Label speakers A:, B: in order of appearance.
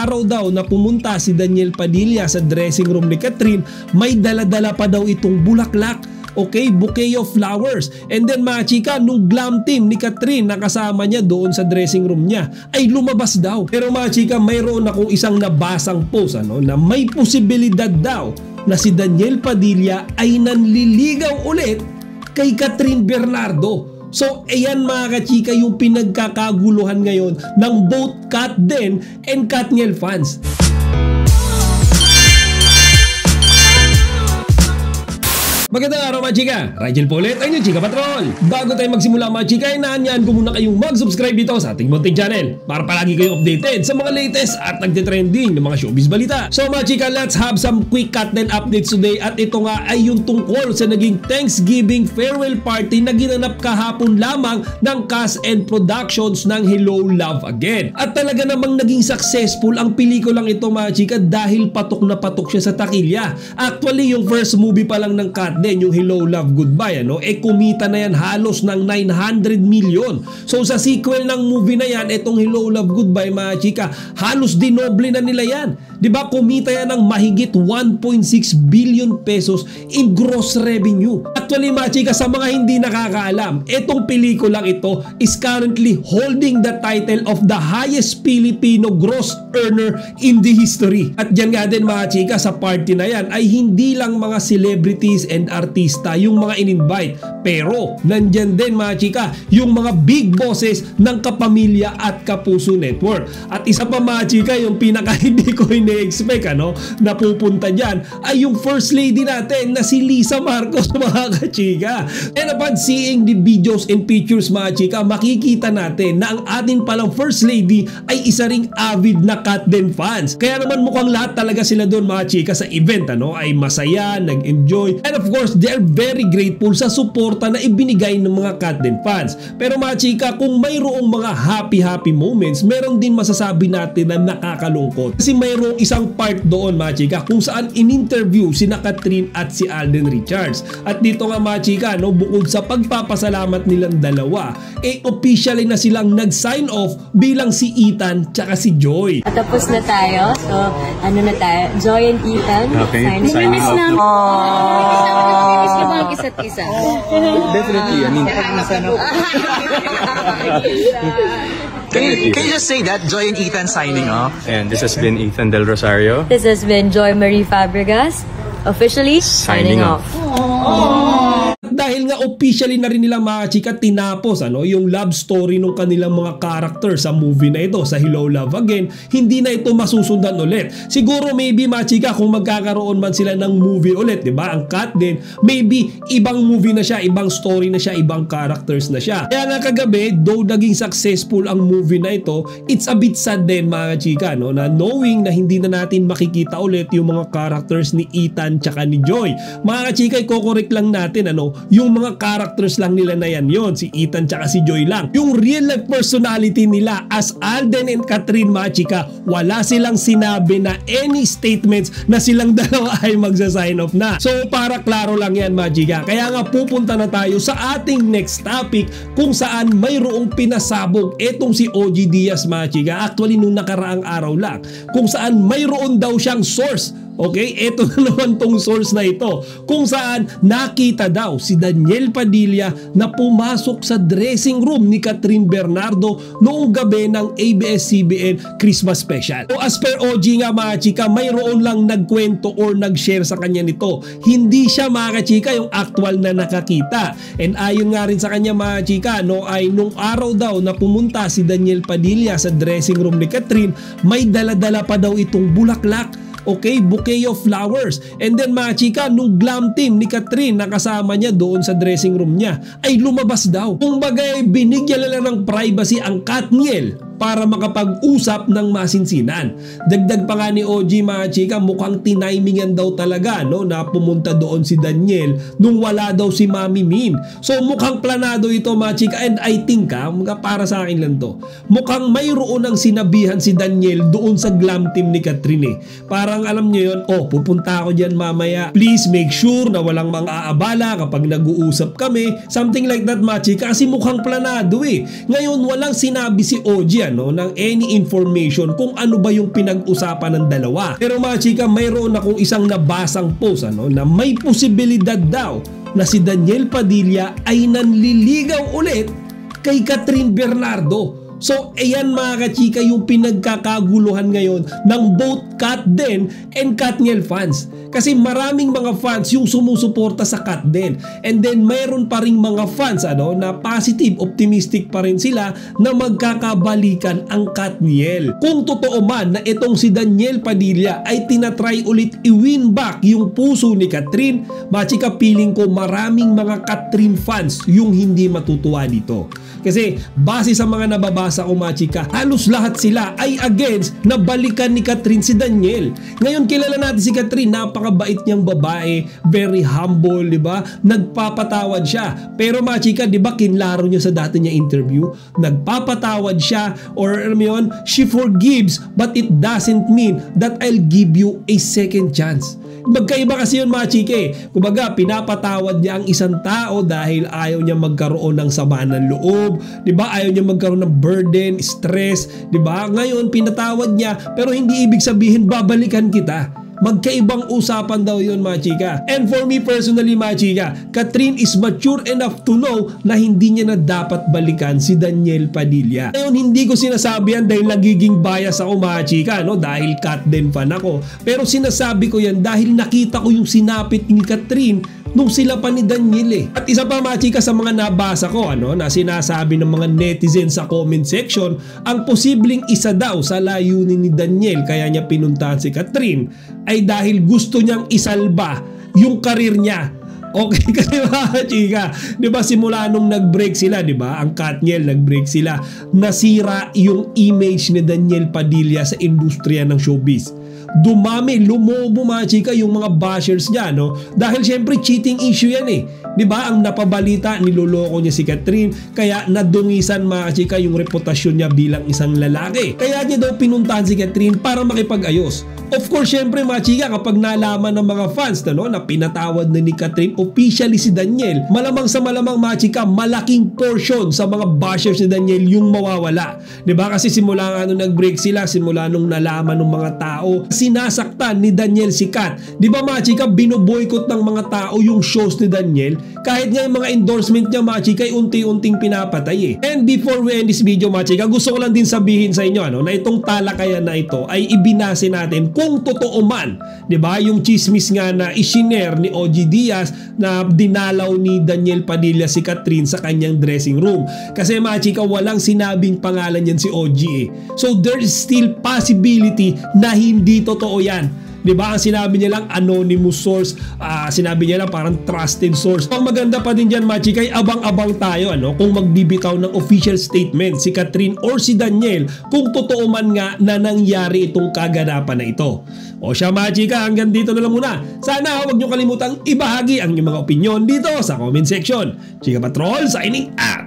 A: araw daw na pumunta si Daniel Padilla sa dressing room ni Catherine, may dala-dala pa daw itong bulaklak. Okay, bouquet of flowers. And then mga chika, nung glam team ni Catherine na kasama niya doon sa dressing room niya ay lumabas daw. Pero mga chika, mayroon akong isang nabasang post na may posibilidad daw na si Daniel Padilla ay nanliligaw ulit kay Catherine Bernardo. So ayan mga kachika yung pinagkakaguluhan ngayon ng both Katden and Katniel fans. Magandang araw mga chika, Rigel po ulit, ang inyong Chika Patrol. Bago tayo magsimula mga chika, inaanyahan ko muna kayong mag-subscribe dito sa ating munting channel para palagi kayong updated sa mga latest at nagtitrending ng mga showbiz balita. So mga chika, let's have some quick Katden updates today. At ito nga ay yung tungkol sa naging Thanksgiving farewell party na ginanap kahapon lamang ng cast and productions ng Hello Love Again. At talaga namang naging successful ang pelikulang ito mga chika dahil patok na patok siya sa takilya. Actually yung first movie pa lang ng Katden, yung Hello Love Goodbye, kumita na yan halos ng 900 million. So sa sequel ng movie na yan, itong Hello Love Goodbye mga chika, halos dinoble na nila yan. Diba, kumita yan ng mahigit 1.6 billion pesos in gross revenue. Actually mga chika, sa mga hindi nakakaalam, itong pelikulang ito is currently holding the title of the highest Filipino gross earner in the history. At dyan nga din mga chika, sa party na yan ay hindi lang mga celebrities and artista yung mga in-invite, pero nandyan din mga chika yung mga big bosses ng Kapamilya at Kapuso Network. At isa pa mga chika, yung pinaka hindi ko ine-expect na pupunta dyan ay yung first lady natin na si Lisa Marcos mga kachika. And upon seeing the videos and pictures mga chika, makikita natin na ang atin palang first lady ay isa ring avid na Katden fans. Kaya naman mukhang lahat talaga sila doon mga chika sa event ay masaya, nag-enjoy, and of course they are very grateful sa suporta na ibinigay ng mga Katden fans. Pero mga chika, kung mayroong mga happy moments, meron din masasabi natin na nakakalungkot. Kasi mayroong isang part doon mga chika kung saan in-interview sina Catherine at si Alden Richards. At dito nga mga chika, bukod sa pagpapasalamat nilang dalawa, officially na silang nag-sign off bilang si Ethan tsaka si Joy.
B: Tapos na tayo. So, ano na tayo? Joy and Ethan.
C: Okay, signing off.
B: Namiss na ba ang isa't isa?
C: Definitely. I mean,
D: Can you just say that? Joy and Ethan signing off.
C: and this has been Ethan Del Rosario.
B: This has been Joy Marie Fabregas, officially signing off.
A: Dahil nga officially na rin nila mga chika tinapos yung love story ng kanilang mga character sa movie na ito, sa Hello Love Again, hindi na ito masusundan ulit. Siguro maybe mga chika kung magkakaroon man sila ng movie ulit, diba? Ang Katden, maybe ibang movie na siya, ibang story na siya, ibang characters na siya. Kaya nga kagabi, though naging successful ang movie na ito, it's a bit sad din mga chika, na knowing na hindi na natin makikita ulit yung mga characters ni Ethan tsaka ni Joy. Mga chika, i-correct lang natin yung mga characters lang nila na yan si Ethan tsaka si Joy lang. Yung real life personality nila as Alden and Catherine mga chika, wala silang sinabi na any statements na silang dalawa ay magsa-sign off na. So para klaro lang yan mga chika. Kaya nga pupunta na tayo sa ating next topic kung saan mayroong pinasabog etong si OG Diaz mga chika. Actually nung nakaraang araw lang, kung saan mayroon daw siyang source. Okay, eto na naman tong source na ito kung saan nakita daw si Daniel Padilla na pumasok sa dressing room ni Catherine Bernardo noong gabi ng ABS-CBN Christmas Special. So as per OG nga mga chika, mayroon lang nagkwento or nag-share sa kanya nito. Hindi siya mga chika yung actual na nakakita. And ayon nga rin sa kanya mga chika, ay nung araw daw na pumunta si Daniel Padilla sa dressing room ni Catherine, may dala-dala pa daw itong bulaklak. Okay, bouquet of flowers. And then mga chika, nung glam team ni Catherine na kasama niya doon sa dressing room niya ay lumabas daw. Kung bagay, binigyan nila ng privacy ang Katniel para makapag-usap ng masinsinan. Dagdag pa nga ni OG mga chika, mukhang tinimingan daw talaga na pumunta doon si Daniel nung wala daw si Mami Min. So mukhang planado ito mga chika, and I think para sa akin lang to, mukhang mayroon ng sinabihan si Daniel doon sa glam team ni Catherine Parang alam nyo yun, pupunta ako dyan mamaya, please make sure na walang mga aabala kapag nag-uusap kami, something like that mga chika, kasi mukhang planado Ngayon walang sinabi si OG ng any information kung ano ba yung pinag-usapan ng dalawa. Pero mga chika, mayroon akong isang nabasang post na may posibilidad daw na si Daniel Padilla ay nanliligaw ulit kay Catherine Bernardo. So, ayan mga kachika yung pinagkakaguluhan ngayon ng both Katden and Katniel fans. Kasi maraming mga fans yung sumusuporta sa Katden. And then mayroon pa ring mga fans na positive, optimistic pa rin sila na magkakabalikan ang Katniel. Kung totoo man na itong si Daniel Padilla ay tinatry ulit i-win back yung puso ni Catherine, machika, feeling ko maraming mga Catherine fans yung hindi matutuwa dito. Kasi base sa mga nababasa ko machika, halos lahat sila ay against na balikan ni Catherine si Daniel. Ngayon kilala natin si Catherine, napakabait niyang babae, very humble, di ba? Nagpapatawad siya. Pero machika, di ba kinlaro niya sa dati niya interview, nagpapatawad siya or alam mo yun, she forgives but it doesn't mean that I'll give you a second chance. Magkaiba kasi yun mga chike. Kumbaga, pinapatawad niya ang isang tao dahil ayaw niya magkaroon ng sama ng loob, 'di ba? Ayaw niya magkaroon ng burden, stress, 'di ba? Ngayon pinatawad niya pero hindi ibig sabihin babalikan kita. Magkaibang usapan daw yun mga chika. And for me personally mga chika, Catherine is mature enough to know na hindi niya na dapat balikan si Daniel Padilla. Ngayon hindi ko sinasabi yan dahil nagiging bias ako mga chika, dahil Katden fan ako. Pero sinasabi ko yan dahil nakita ko yung sinapit ni Catherine nung sila pa ni Daniel At isa pa mga chika sa mga nabasa ko na sinasabi ng mga netizens sa comment section, ang posibleng isa daw sa layunin ni Daniel kaya niya pinuntahan si Catherine ay dahil gusto niyang isalba yung karir niya. Okay, kasi mga chika, di ba simula nung nag-break sila, di ba? Ang Katniel, nag-break sila. Nasira yung image ni Daniel Padilla sa industriya ng showbiz. Dumami, lumobo mga chika yung mga bashers niya, dahil syempre cheating issue yan di ba? Ang napabalita, niloloko niya si Catherine, kaya nadungisan mga chika yung reputasyon niya bilang isang lalaki. Kaya niya daw pinuntahan si Catherine para makipag-ayos. Of course, syempre mga chika, kapag nalaman ng mga fans na pinatawad na ni Catherine officially si Daniel, malamang sa malamang mga chika, malaking portion sa mga bashers ni Daniel yung mawawala. Di ba? Kasi simula nga nung nag-break sila, simula nung nalaman ng mga tao, sinasaktan ni Daniel si Kat. Di ba mga chika, binoboykot ng mga tao yung shows ni Daniel, kahit nga yung mga endorsement niya mga chika ay unti-unting pinapatay And before we end this video mga chika, gusto ko lang din sabihin sa inyo na itong talakayan na ito ay ibinase natin kung totoo man, di ba? Yung chismis nga na isinare ni OG Diaz na dinalaw ni Daniel Padilla si Catherine sa kanyang dressing room. Kasi mga chika, walang sinabing pangalan yan si OG So there is still possibility na hindi totoo yan. Diba? Ang sinabi niya lang anonymous source, sinabi niya lang parang trusted source. Ang maganda pa din dyan mga chika, abang-abang tayo kung magbibitaw ng official statement si Catherine or si Daniel kung totoo man nga na nangyari itong kaganapan na ito. O siya mga chika, hanggang dito na lang muna. Sana huwag niyo kalimutang ibahagi ang inyong mga opinion dito sa comment section. Chika Patrol signing out!